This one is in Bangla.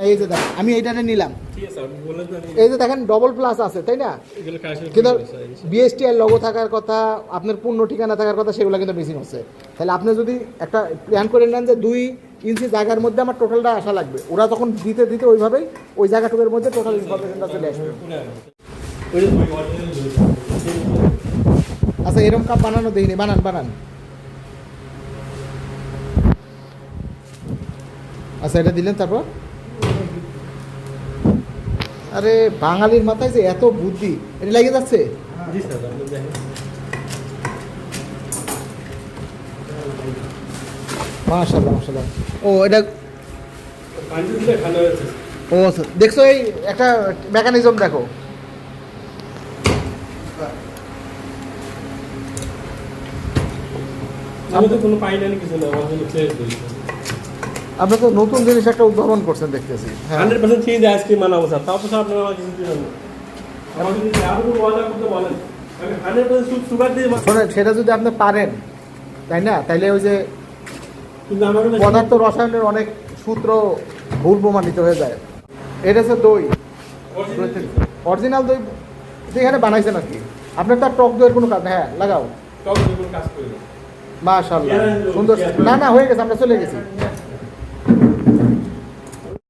এই যে দেখেন আমি এইটাতে নিলাম, এই যে দেখেন ডবল প্লাস আছে তাই না, কিন্তু বিএসটিআই লোগো থাকার কথা, আপনার পূর্ণ ঠিকানা থাকার কথা, সেগুলো কিন্তু মিসিং হচ্ছে। তাহলে আপনি যদি একটা প্ল্যান করে নেন যে 2 ইঞ্চি জায়গার মধ্যে আমার টোটালটা আসা লাগবে, ওরা তখন দিতে দিতে ওইভাবেই ওই জায়গাটুকুর মধ্যে টোটাল ইনফরমেশনটা চলে আসবে। আচ্ছা এরকম কাপ বানানো দেয়নি, বানান বানান। আচ্ছা এটা দিলেন, তারপর আরে বাঙালির মাথায় যে এত বুদ্ধি, এটা লেগে যাচ্ছে। মাশাআল্লাহ মাশাআল্লাহ। ও এটা ও আচ্ছা, দেখছো এই একটা মেকানিজম দেখো, আপনি তো নতুন জিনিস একটা উদ্ভাবন করছেন দেখতেছি। 100% চিজ আইসক্রিম বানাবো স্যার, তাও তো স্যার আপনারা আমাকে কিছু দিলেন না। আমাকে যদি আরো কোনো ওয়াদা করতে বলেন, আমি 100% সুগার দিয়ে শোনেন, সেটা যদি আপনি পারেন তাই না, তাইলে ওই যে কিন্তু আমাকে পদার্থ রসায়নের অনেক সূত্র ভুল প্রমাণিত হয়ে যায়। এটা হচ্ছে দই, অরিজিনাল দই যেখানে বানাইছেন আর কি। আপনার তার টক দইয়ের কোনো কাজ নেই। হ্যাঁ লাগাও, টক দিয়ে কোনো কাজ করি না। মাশাআল্লাহ সুন্দর। না না হয়ে গেছে, আমরা চলে গেছি।